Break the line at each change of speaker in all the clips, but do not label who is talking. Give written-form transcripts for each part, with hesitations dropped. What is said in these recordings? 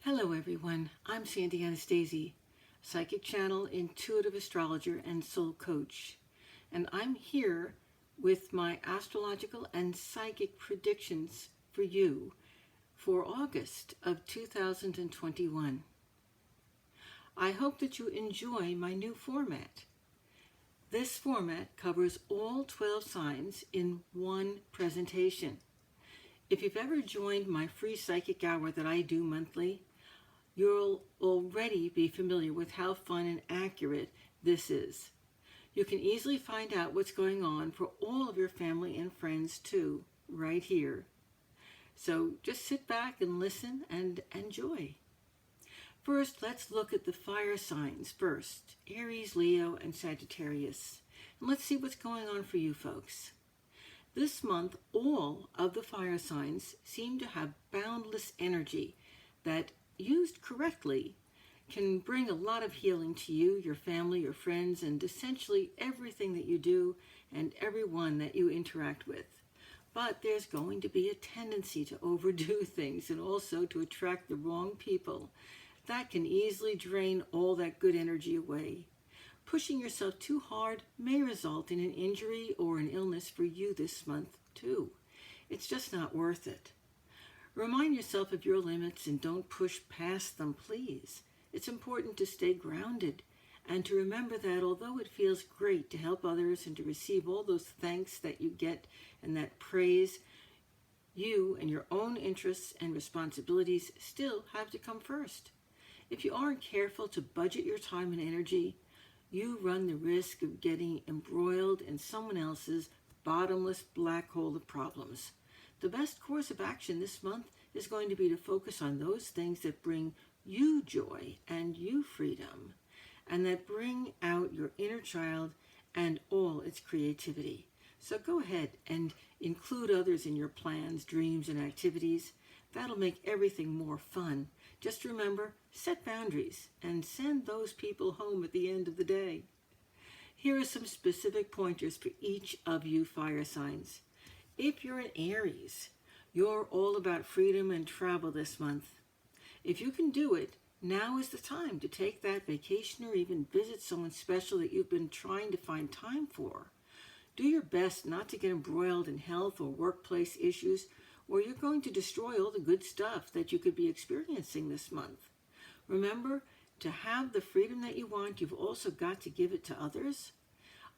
Hello everyone, I'm Sandy Anastasi, psychic channel, intuitive astrologer, and soul coach. And I'm here with my astrological and psychic predictions for you for August of 2021. I hope that you enjoy my new format. This format covers all 12 signs in one presentation. If you've ever joined my free psychic hour that I do monthly, you'll already be familiar with how fun and accurate this is. You can easily find out what's going on for all of your family and friends too, right here. So just sit back and listen and enjoy. First, let's look at the fire signs first, Aries, Leo, and Sagittarius. And let's see what's going on for you folks. This month, all of the fire signs seem to have boundless energy that, used correctly, can bring a lot of healing to you, your family, your friends, and essentially everything that you do and everyone that you interact with. But there's going to be a tendency to overdo things and also to attract the wrong people. That can easily drain all that good energy away. Pushing yourself too hard may result in an injury or an illness for you this month too. It's just not worth it. Remind yourself of your limits and don't push past them, please. It's important to stay grounded and to remember that although it feels great to help others and to receive all those thanks that you get and that praise, you and your own interests and responsibilities still have to come first. If you aren't careful to budget your time and energy, you run the risk of getting embroiled in someone else's bottomless black hole of problems. The best course of action this month is going to be to focus on those things that bring you joy and you freedom, and that bring out your inner child and all its creativity. So go ahead and include others in your plans, dreams, and activities. That'll make everything more fun. Just remember, set boundaries and send those people home at the end of the day. Here are some specific pointers for each of you fire signs. If you're an Aries, you're all about freedom and travel this month. If you can do it, now is the time to take that vacation or even visit someone special that you've been trying to find time for. Do your best not to get embroiled in health or workplace issues, or you're going to destroy all the good stuff that you could be experiencing this month. Remember, to have the freedom that you want, you've also got to give it to others.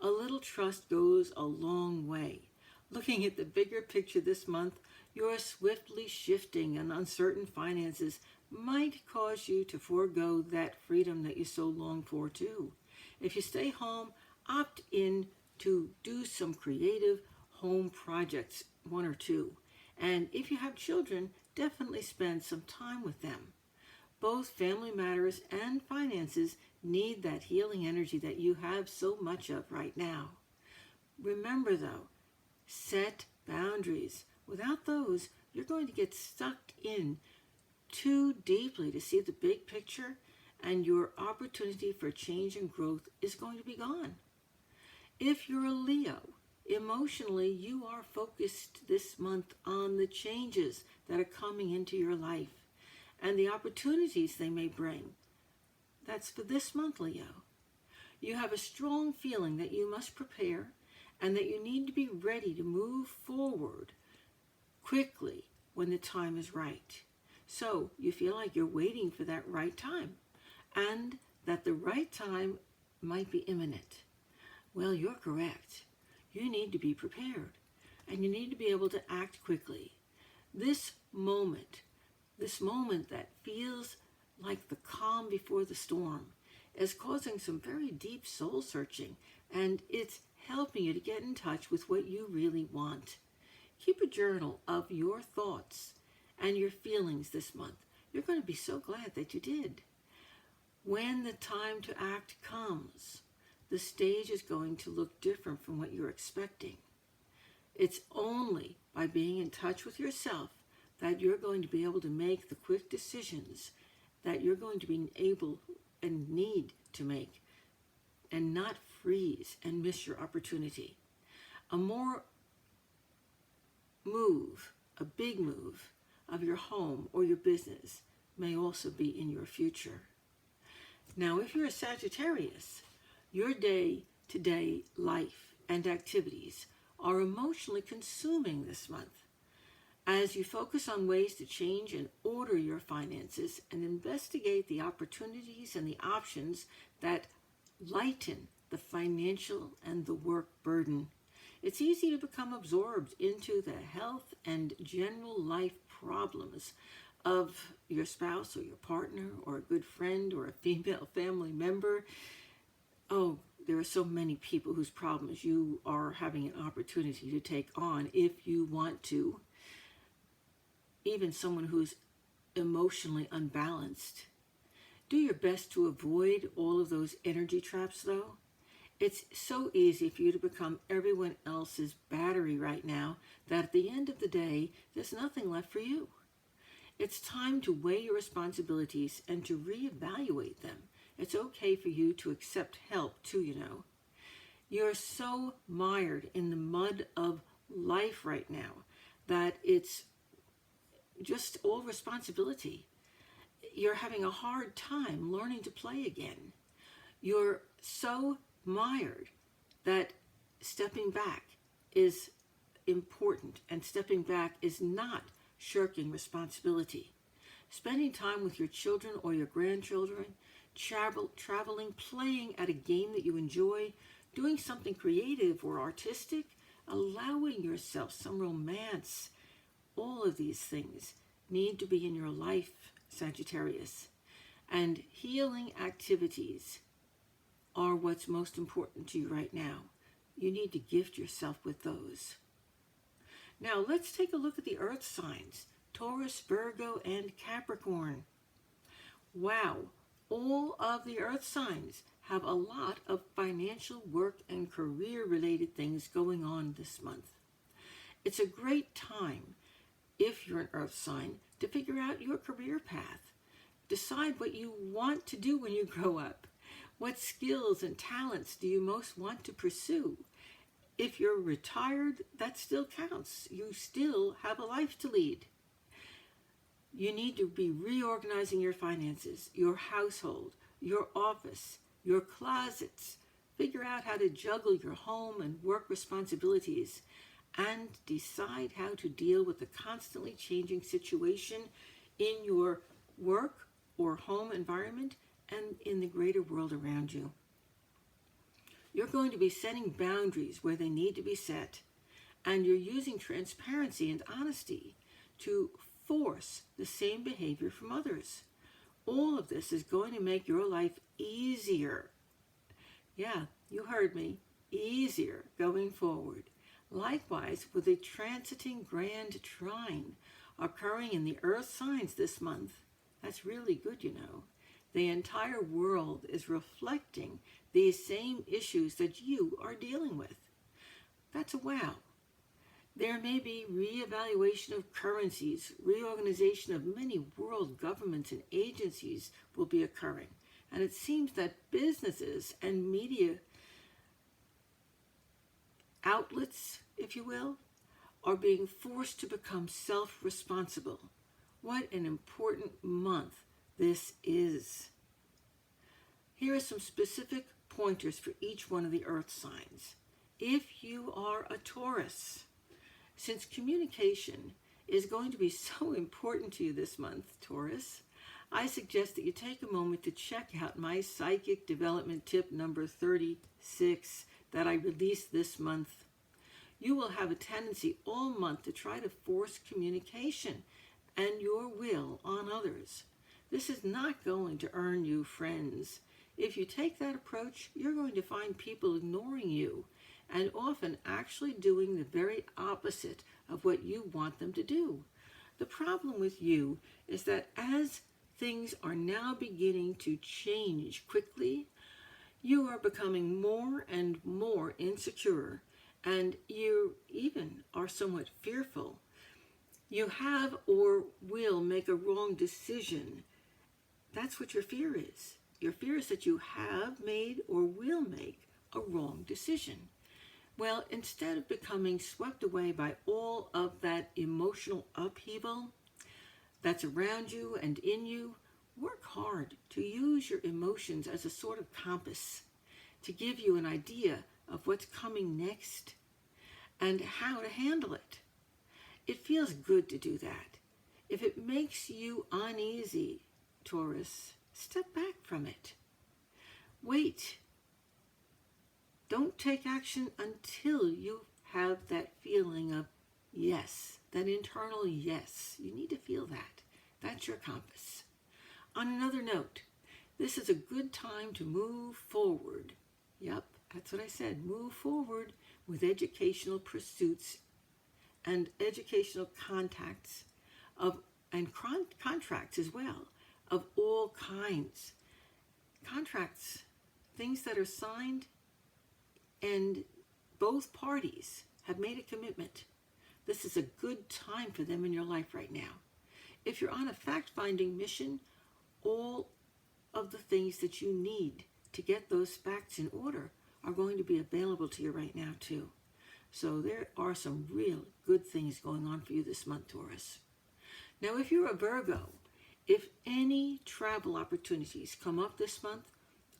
A little trust goes a long way. Looking at the bigger picture this month, your swiftly shifting and uncertain finances might cause you to forego that freedom that you so long for too. If you stay home, opt in to do some creative home projects, one or two. And if you have children, definitely spend some time with them. Both family matters and finances need that healing energy that you have so much of right now. Remember though, set boundaries. Without those, you're going to get sucked in too deeply to see the big picture, and your opportunity for change and growth is going to be gone. If you're a Leo, emotionally, you are focused this month on the changes that are coming into your life and the opportunities they may bring. That's for this month, Leo. You have a strong feeling that you must prepare and that you need to be ready to move forward quickly when the time is right. So you feel like you're waiting for that right time and that the right time might be imminent. Well, you're correct. You need to be prepared and you need to be able to act quickly. This moment that feels like the calm before the storm, is causing some very deep soul searching, and it's helping you to get in touch with what you really want. Keep a journal of your thoughts and your feelings this month. You're going to be so glad that you did. When the time to act comes, the stage is going to look different from what you're expecting. It's only by being in touch with yourself that you're going to be able to make the quick decisions that you're going to be able and need to make, and not freeze and miss your opportunity. A big move of your home or your business may also be in your future. Now, if you're a Sagittarius, your day-to-day life and activities are emotionally consuming this month. As you focus on ways to change and order your finances and investigate the opportunities and the options that lighten the financial and the work burden, it's easy to become absorbed into the health and general life problems of your spouse or your partner or a good friend or a female family member. Oh, there are so many people whose problems you are having an opportunity to take on if you want to. Even someone who's emotionally unbalanced. Do your best to avoid all of those energy traps, though. It's so easy for you to become everyone else's battery right now that at the end of the day, there's nothing left for you. It's time to weigh your responsibilities and to reevaluate them. It's okay for you to accept help too, you know. You're so mired in the mud of life right now that it's just all responsibility. You're having a hard time learning to play again. You're so mired that stepping back is important, and stepping back is not shirking responsibility. Spending time with your children or your grandchildren, traveling, playing at a game that you enjoy, doing something creative or artistic, allowing yourself some romance. All of these things need to be in your life, Sagittarius. And healing activities are what's most important to you right now. You need to gift yourself with those. Now let's take a look at the earth signs, Taurus, Virgo, and Capricorn. Wow, all of the earth signs have a lot of financial, work, and career-related things going on this month. It's a great time, if you're an earth sign, to figure out your career path. Decide what you want to do when you grow up. What skills and talents do you most want to pursue? If you're retired, that still counts. You still have a life to lead. You need to be reorganizing your finances, your household, your office, your closets. Figure out how to juggle your home and work responsibilities, and decide how to deal with the constantly changing situation in your work or home environment and in the greater world around you. You're going to be setting boundaries where they need to be set, and you're using transparency and honesty to force the same behavior from others. All of this is going to make your life easier. Yeah, you heard me. Easier going forward. Likewise, with a transiting grand trine occurring in the earth signs this month. That's really good, you know. The entire world is reflecting these same issues that you are dealing with. That's a wow. There may be reevaluation of currencies, reorganization of many world governments and agencies will be occurring. And it seems that businesses and media outlets, if you will, are being forced to become self-responsible. What an important month this is. Here are some specific pointers for each one of the earth signs. If you are a Taurus, since communication is going to be so important to you this month, Taurus, I suggest that you take a moment to check out my psychic development tip number 36 that I released this month. You will have a tendency all month to try to force communication and your will on others. This is not going to earn you friends. If you take that approach, you're going to find people ignoring you and often actually doing the very opposite of what you want them to do. The problem with you is that as things are now beginning to change quickly, you are becoming more and more insecure, and you even are somewhat fearful. You have or will make a wrong decision. That's what your fear is. Your fear is that you have made or will make a wrong decision. Well, instead of becoming swept away by all of that emotional upheaval, that's around you and in you, work hard to use your emotions as a sort of compass to give you an idea of what's coming next and how to handle it. It feels good to do that. If it makes you uneasy, Taurus, step back from it. Wait. Don't take action until you have that feeling of yes, that internal yes. You need to feel that. That's your compass. On another note, this is a good time to move forward. Yep, that's what I said. Move forward with educational pursuits and educational contacts and contracts as well, of all kinds. Contracts, things that are signed and both parties have made a commitment. This is a good time for them in your life right now. If you're on a fact-finding mission, all of the things that you need to get those facts in order are going to be available to you right now too. So there are some real good things going on for you this month, Taurus. Now, if you're a Virgo, if any travel opportunities come up this month,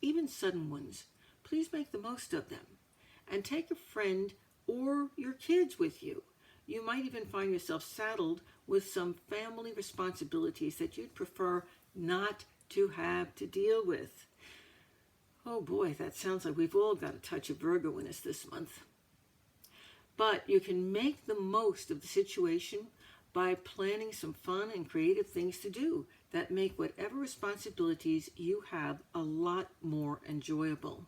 even sudden ones, please make the most of them and take a friend or your kids with you. You might even find yourself saddled with some family responsibilities that you'd prefer not to have to deal with. Oh boy, that sounds like we've all got a touch of Virgo in us this month. But you can make the most of the situation by planning some fun and creative things to do that make whatever responsibilities you have a lot more enjoyable.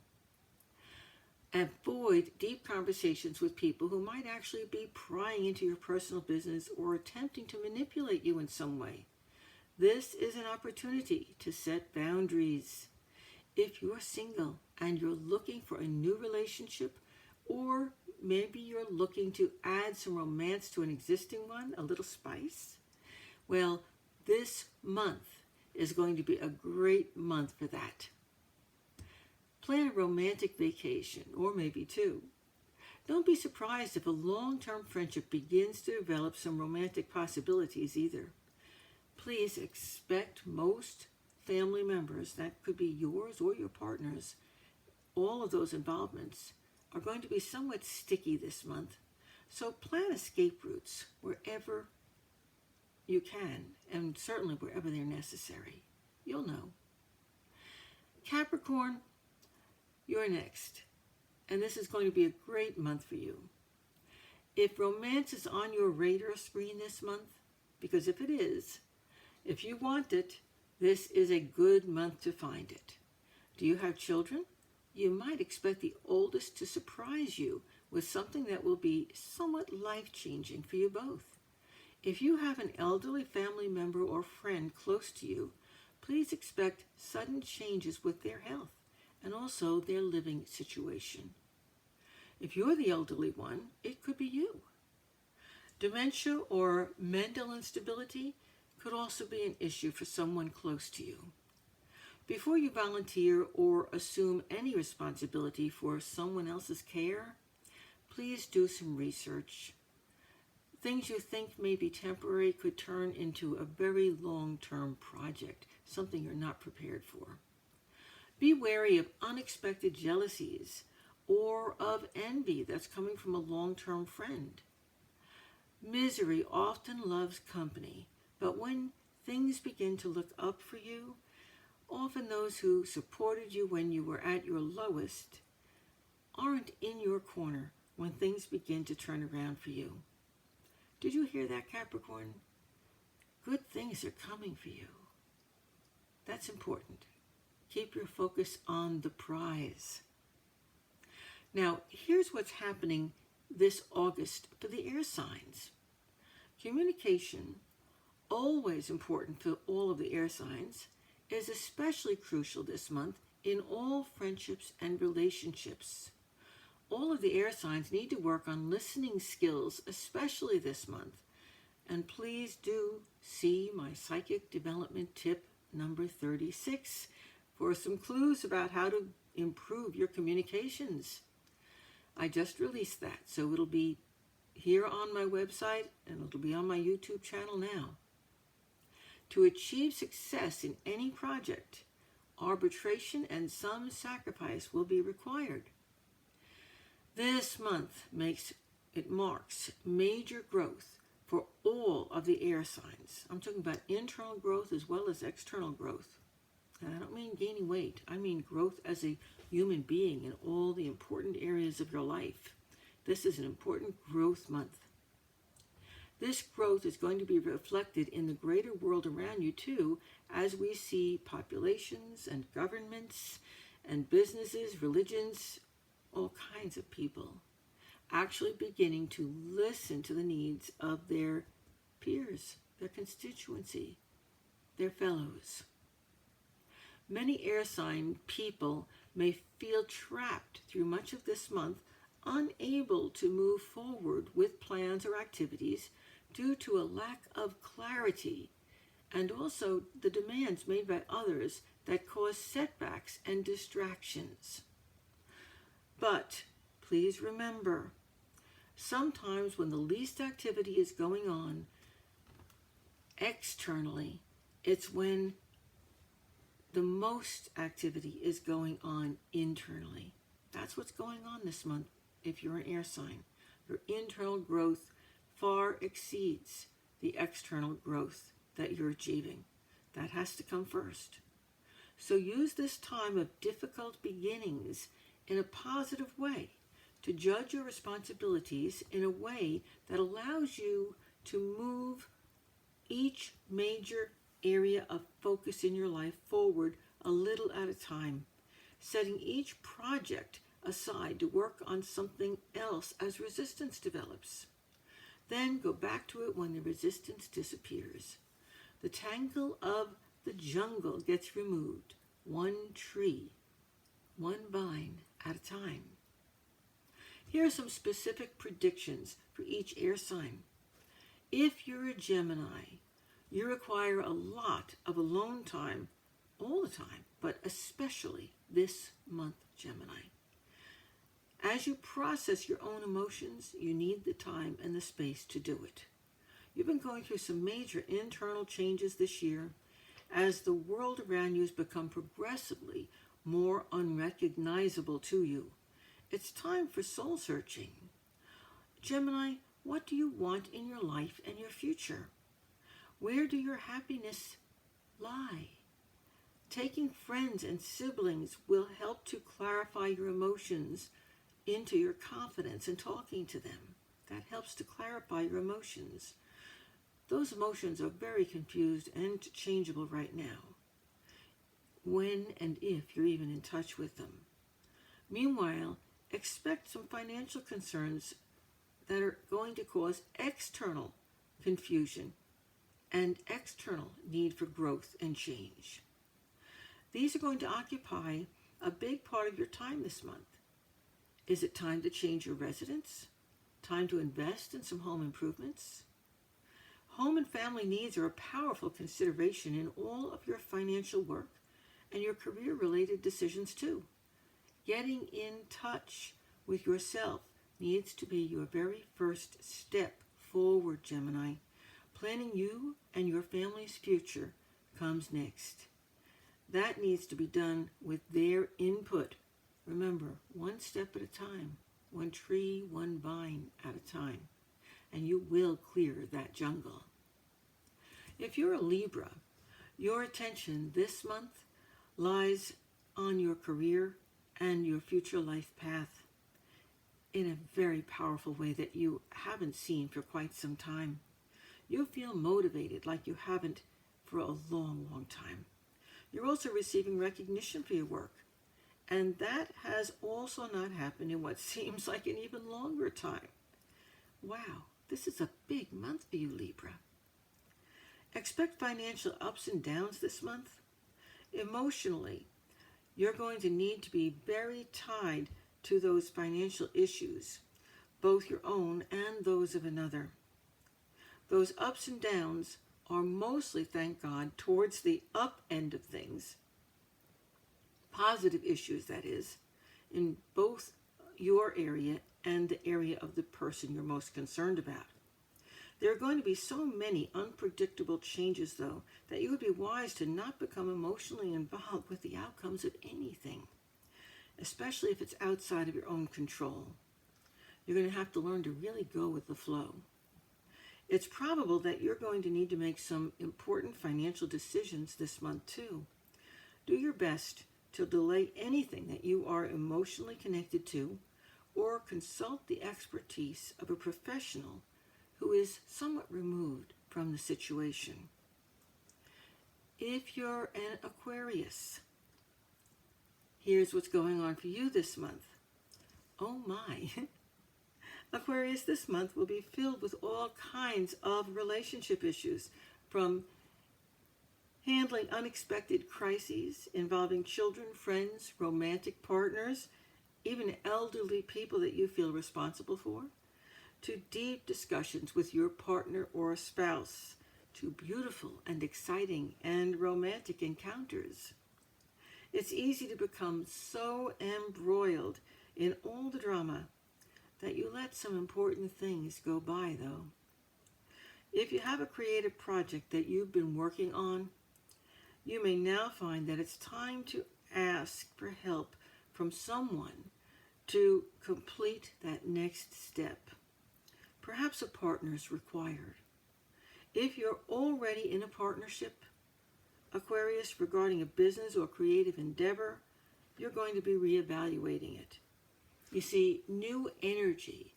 Avoid deep conversations with people who might actually be prying into your personal business or attempting to manipulate you in some way. This is an opportunity to set boundaries. If you're single and you're looking for a new relationship, or maybe you're looking to add some romance to an existing one, a little spice, well, this month is going to be a great month for that. Plan a romantic vacation, or maybe two. Don't be surprised if a long-term friendship begins to develop some romantic possibilities either. Please expect most family members, that could be yours or your partner's, all of those involvements are going to be somewhat sticky this month. So plan escape routes wherever you can, and certainly wherever they're necessary. You'll know. Capricorn, you're next, and this is going to be a great month for you. If romance is on your radar screen this month, because if it is, if you want it, this is a good month to find it. Do you have children? You might expect the oldest to surprise you with something that will be somewhat life-changing for you both. If you have an elderly family member or friend close to you, please expect sudden changes with their health and also their living situation. If you're the elderly one, it could be you. Dementia or mental instability could also be an issue for someone close to you. Before you volunteer or assume any responsibility for someone else's care, please do some research. Things you think may be temporary could turn into a very long-term project, something you're not prepared for. Be wary of unexpected jealousies or of envy that's coming from a long-term friend. Misery often loves company, but when things begin to look up for you, often those who supported you when you were at your lowest aren't in your corner when things begin to turn around for you. Did you hear that, Capricorn? Good things are coming for you. That's important. Keep your focus on the prize. Now, here's what's happening this August for the air signs. Communication, always important for all of the air signs, is especially crucial this month in all friendships and relationships. All of the air signs need to work on listening skills, especially this month. And please do see my psychic development tip number 36 for some clues about how to improve your communications. I just released that, so it'll be here on my website and it'll be on my YouTube channel now. To achieve success in any project, arbitration and some sacrifice will be required. This month marks major growth for all of the air signs. I'm talking about internal growth as well as external growth. And I don't mean gaining weight. I mean growth as a human being in all the important areas of your life. This is an important growth month. This growth is going to be reflected in the greater world around you too, as we see populations and governments and businesses, religions, all kinds of people actually beginning to listen to the needs of their peers, their constituency, their fellows. Many air sign people may feel trapped through much of this month, unable to move forward with plans or activities due to a lack of clarity and also the demands made by others that cause setbacks and distractions. But please remember, sometimes when the least activity is going on externally, it's when the most activity is going on internally. That's what's going on this month if you're an air sign. Your internal growth far exceeds the external growth that you're achieving. That has to come first. So use this time of difficult beginnings in a positive way to judge your responsibilities in a way that allows you to move each major area of focus in your life forward a little at a time, setting each project aside to work on something else as resistance develops. Then go back to it when the resistance disappears. The tangle of the jungle gets removed, one tree, one vine at a time. Here are some specific predictions for each air sign. If you're a Gemini, you require a lot of alone time all the time, but especially this month, Gemini. As you process your own emotions, you need the time and the space to do it. You've been going through some major internal changes this year as the world around you has become progressively more unrecognizable to you. It's time for soul searching. Gemini, what do you want in your life and your future? Where do your happiness lie? Taking friends and siblings will help to clarify your emotions into your confidence and talking to them. That helps to clarify your emotions. Those emotions are very confused and changeable right now, when and if you're even in touch with them. Meanwhile, expect some financial concerns that are going to cause external confusion and external need for growth and change. These are going to occupy a big part of your time this month. Is it time to change your residence? Time to invest in some home improvements? Home and family needs are a powerful consideration in all of your financial work and your career-related decisions too. Getting in touch with yourself needs to be your very first step forward, Gemini. Planning you and your family's future comes next. That needs to be done with their input. Remember, one step at a time, one tree, one vine at a time, and you will clear that jungle. If you're a Libra, your attention this month lies on your career and your future life path in a very powerful way that you haven't seen for quite some time. You feel motivated like you haven't for a long, long time. You're also receiving recognition for your work, and that has also not happened in what seems like an even longer time. Wow, this is a big month for you, Libra. Expect financial ups and downs this month. Emotionally, you're going to need to be very tied to those financial issues, both your own and those of another. Those ups and downs are mostly, thank God, towards the up end of things. Positive issues, that is, in both your area and the area of the person you're most concerned about. There are going to be so many unpredictable changes, though, that you would be wise to not become emotionally involved with the outcomes of anything, especially if it's outside of your own control. You're going to have to learn to really go with the flow. It's probable that you're going to need to make some important financial decisions this month, too. Do your best to delay anything that you are emotionally connected to, or consult the expertise of a professional who is somewhat removed from the situation. If you're an Aquarius, here's what's going on for you this month. Oh my. Aquarius, this month will be filled with all kinds of relationship issues, from handling unexpected crises involving children, friends, romantic partners, even elderly people that you feel responsible for, to deep discussions with your partner or spouse, to beautiful and exciting and romantic encounters. It's easy to become so embroiled in all the drama that you let some important things go by, though. If you have a creative project that you've been working on, you may now find that it's time to ask for help from someone to complete that next step. Perhaps a partner is required. If you're already in a partnership, Aquarius, regarding a business or creative endeavor, you're going to be reevaluating it. You see, new energy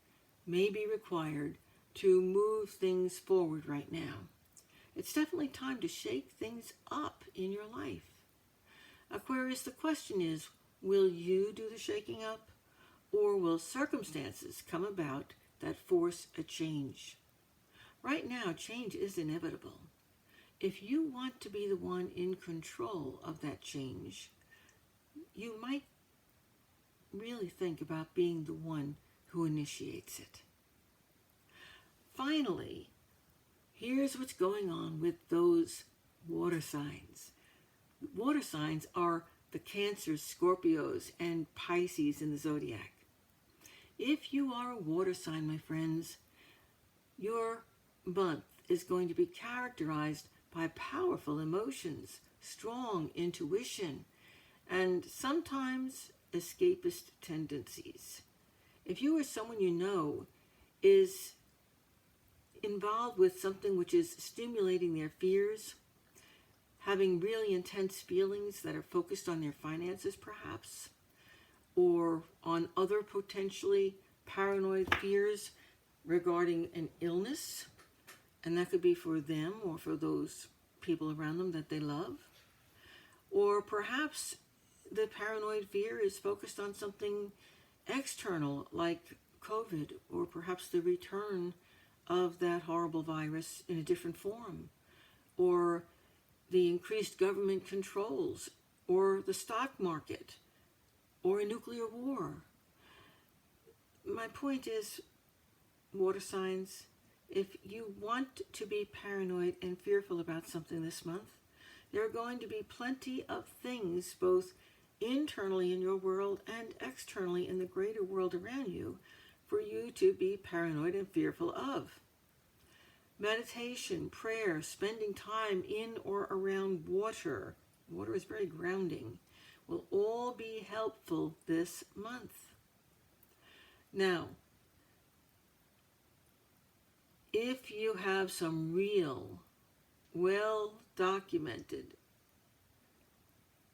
may be required to move things forward right now. It's definitely time to shake things up in your life. Aquarius, the question is, will you do the shaking up, or will circumstances come about that force a change? Right now, change is inevitable. If you want to be the one in control of that change, you might really think about being the one who initiates it. Finally, here's what's going on with those water signs. Water signs are the Cancers, Scorpios, and Pisces in the zodiac. If you are a water sign, my friends, your month is going to be characterized by powerful emotions, strong intuition, and sometimes escapist tendencies. If you or someone you know is involved with something which is stimulating their fears, having really intense feelings that are focused on their finances perhaps, or on other potentially paranoid fears regarding an illness, and that could be for them or for those people around them that they love, or perhaps the paranoid fear is focused on something external like COVID, or perhaps the return of that horrible virus in a different form, or the increased government controls, or the stock market, or a nuclear war. My point is, water signs, if you want to be paranoid and fearful about something this month, there are going to be plenty of things, both internally in your world and externally in the greater world around you, for you to be paranoid and fearful of. Meditation, prayer, spending time in or around water is very grounding, will all be helpful this month. Now, if you have some real, well-documented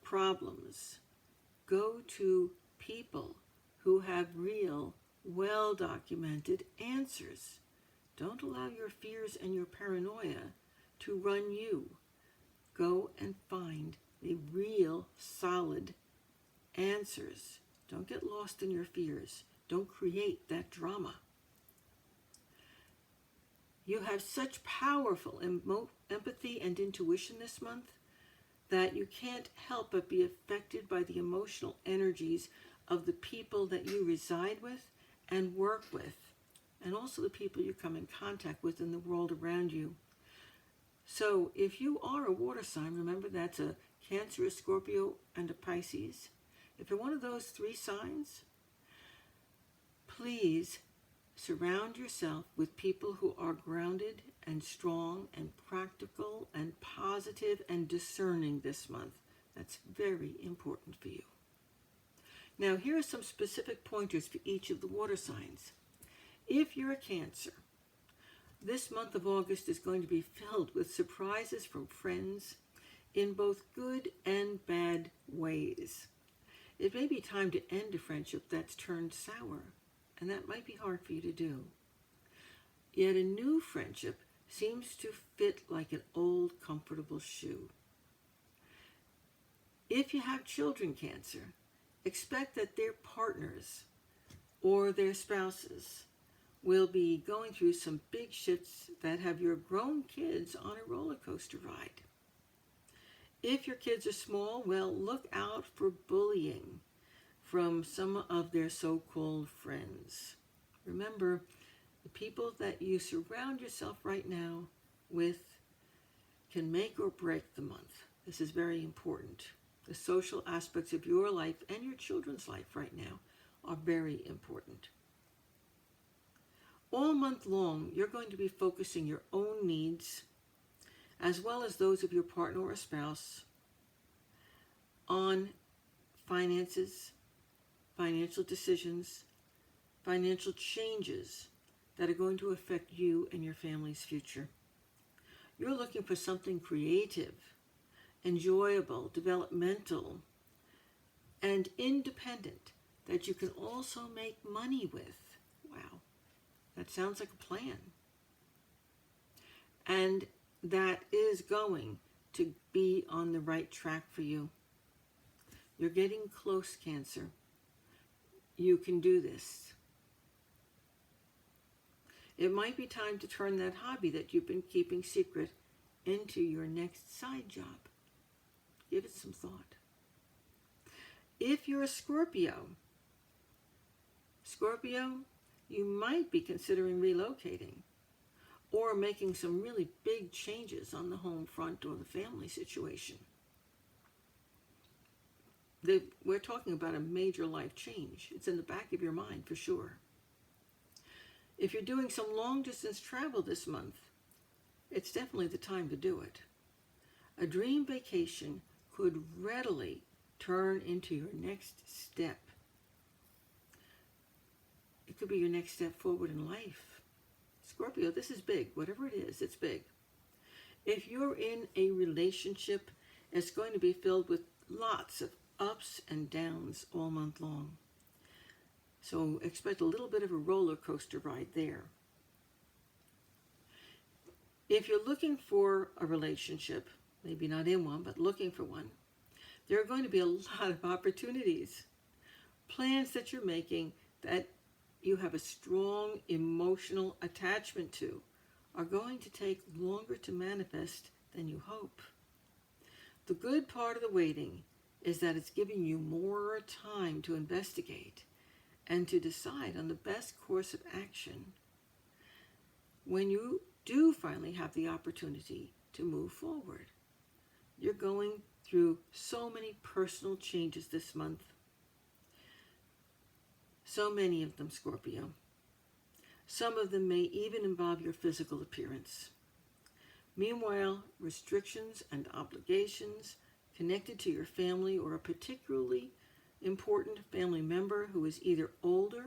problems, go to people who have real, well-documented answers. Don't allow your fears and your paranoia to run you. Go and find the real, solid answers. Don't get lost in your fears. Don't create that drama. You have such powerful empathy and intuition this month that you can't help but be affected by the emotional energies of the people that you reside with and work with, and also the people you come in contact with in the world around you. So if you are a water sign, remember that's a Cancer, a Scorpio, and a Pisces. If you're one of those three signs, please Surround yourself with people who are grounded and strong and practical and positive and discerning this month. That's very important for you. Now, here are some specific pointers for each of the water signs. If you're a Cancer, this month of August is going to be filled with surprises from friends in both good and bad ways. It may be time to end a friendship that's turned sour, and that might be hard for you to do. Yet a new friendship seems to fit like an old, comfortable shoe. If you have children, Cancer, expect that their partners or their spouses will be going through some big shifts that have your grown kids on a roller coaster ride. If your kids are small, well, look out for bullying from some of their so-called friends. Remember, the people that you surround yourself right now with can make or break the month. This is very important. The social aspects of your life and your children's life right now are very important. All month long, you're going to be focusing your own needs, as well as those of your partner or spouse, on finances, financial decisions, financial changes that are going to affect you and your family's future. You're looking for something creative, enjoyable, developmental, and independent that you can also make money with. Wow, that sounds like a plan. And that is going to be on the right track for you. You're getting close, Cancer. You can do this. It might be time to turn that hobby that you've been keeping secret into your next side job. Give it some thought. If you're a Scorpio, you might be considering relocating or making some really big changes on the home front or the family situation. We're talking about a major life change. It's in the back of your mind for sure. If you're doing some long distance travel this month, it's definitely the time to do it. A dream vacation could readily turn into your next step. It could be your next step forward in life. Scorpio, this is big. Whatever it is, it's big. If you're in a relationship, it's going to be filled with lots of ups and downs all month long. So expect a little bit of a roller coaster ride there. If you're looking for a relationship, maybe not in one, but looking for one, there are going to be a lot of opportunities. Plans that you're making that you have a strong emotional attachment to are going to take longer to manifest than you hope. The good part of the waiting is that it's giving you more time to investigate and to decide on the best course of action when you do finally have the opportunity to move forward. You're going through so many personal changes this month. So many of them, Scorpio. Some of them may even involve your physical appearance. Meanwhile, restrictions and obligations connected to your family or a particularly important family member who is either older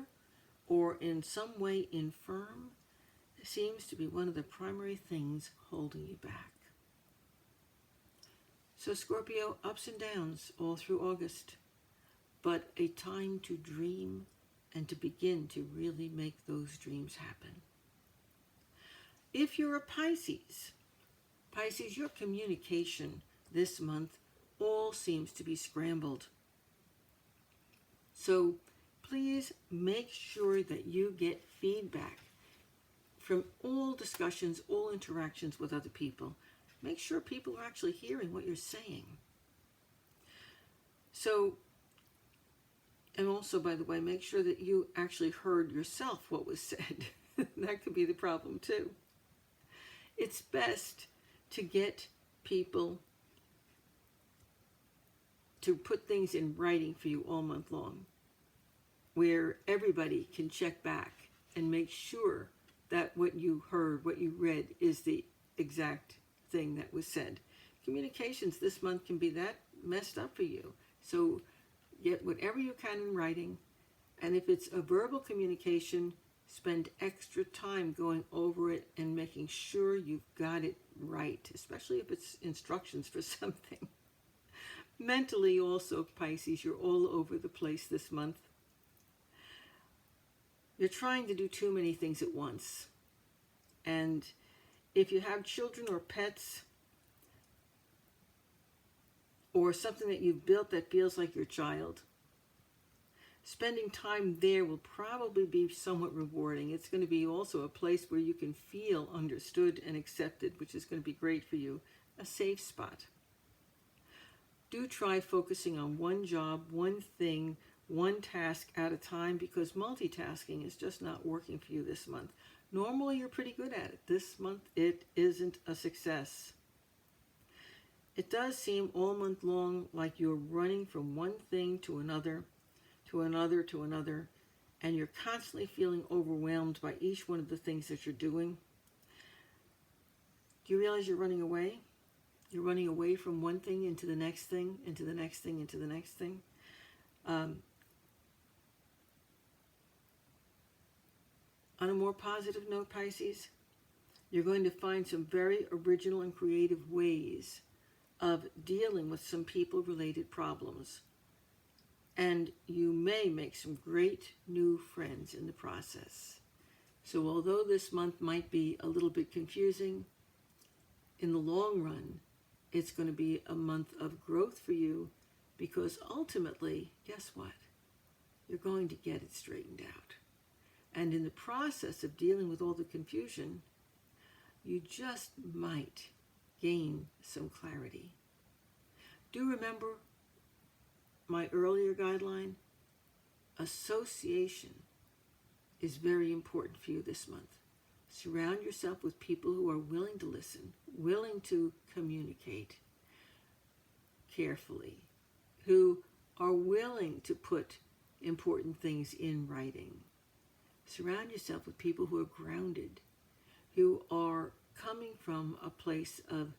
or in some way infirm seems to be one of the primary things holding you back. So Scorpio, ups and downs all through August, but a time to dream and to begin to really make those dreams happen. If you're a Pisces, your communication this month all seems to be scrambled. So please make sure that you get feedback from all discussions, all interactions with other people. Make sure people are actually hearing what you're saying. So, and also, by the way, make sure that you actually heard yourself what was said. That could be the problem too. It's best to get people to put things in writing for you all month long, where everybody can check back and make sure that what you heard, what you read, is the exact thing that was said. Communications this month can be that messed up for you. So get whatever you can in writing. And if it's a verbal communication, spend extra time going over it and making sure you've got it right, especially if it's instructions for something. Mentally also, Pisces, you're all over the place this month. You're trying to do too many things at once. And if you have children or pets, or something that you've built that feels like your child, spending time there will probably be somewhat rewarding. It's going to be also a place where you can feel understood and accepted, which is going to be great for you, a safe spot. Do try focusing on one job, one thing, one task at a time, because multitasking is just not working for you this month. Normally you're pretty good at it. This month it isn't a success. It does seem all month long like you're running from one thing to another, to another, to another, and you're constantly feeling overwhelmed by each one of the things that you're doing. Do you realize you're running away? You're running away from one thing into the next thing, into the next thing, into the next thing. On a more positive note, Pisces, you're going to find some very original and creative ways of dealing with some people-related problems. And you may make some great new friends in the process. So although this month might be a little bit confusing, in the long run, it's going to be a month of growth for you, because ultimately, guess what? You're going to get it straightened out. And in the process of dealing with all the confusion, you just might gain some clarity. Do remember my earlier guideline? Association is very important for you this month. Surround yourself with people who are willing to listen, willing to communicate carefully, who are willing to put important things in writing. Surround yourself with people who are grounded, who are coming from a place of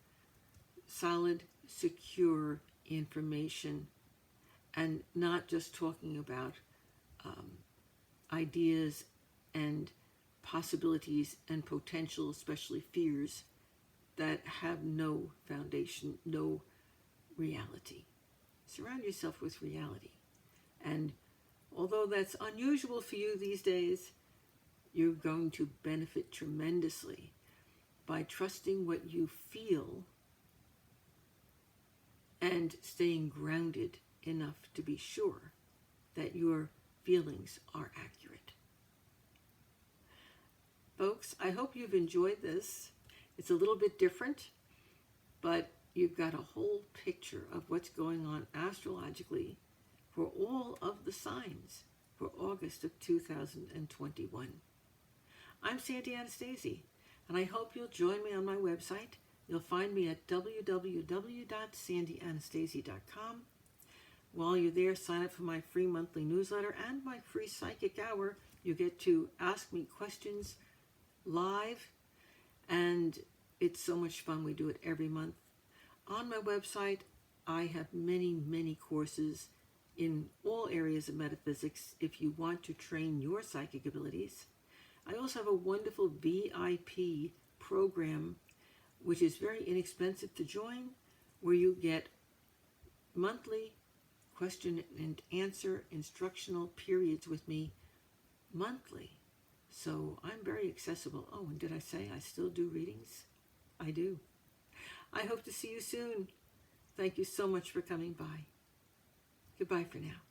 solid, secure information, and not just talking about ideas and possibilities and potential, especially fears, that have no foundation, no reality. Surround yourself with reality. And although that's unusual for you these days, you're going to benefit tremendously by trusting what you feel and staying grounded enough to be sure that your feelings are accurate. Folks, I hope you've enjoyed this. It's a little bit different, but you've got a whole picture of what's going on astrologically for all of the signs for August of 2021. I'm Sandy Anastasi, and I hope you'll join me on my website. You'll find me at www.sandyanastasi.com. While you're there, sign up for my free monthly newsletter and my free psychic hour. You get to ask me questions live, and it's so much fun. We do it every month. On my website, I have many, many courses in all areas of metaphysics if you want to train your psychic abilities. I also have a wonderful VIP program, which is very inexpensive to join, where you get monthly question and answer instructional periods with me monthly. So I'm very accessible. Oh, and did I say I still do readings? I do. I hope to see you soon. Thank you so much for coming by. Goodbye for now.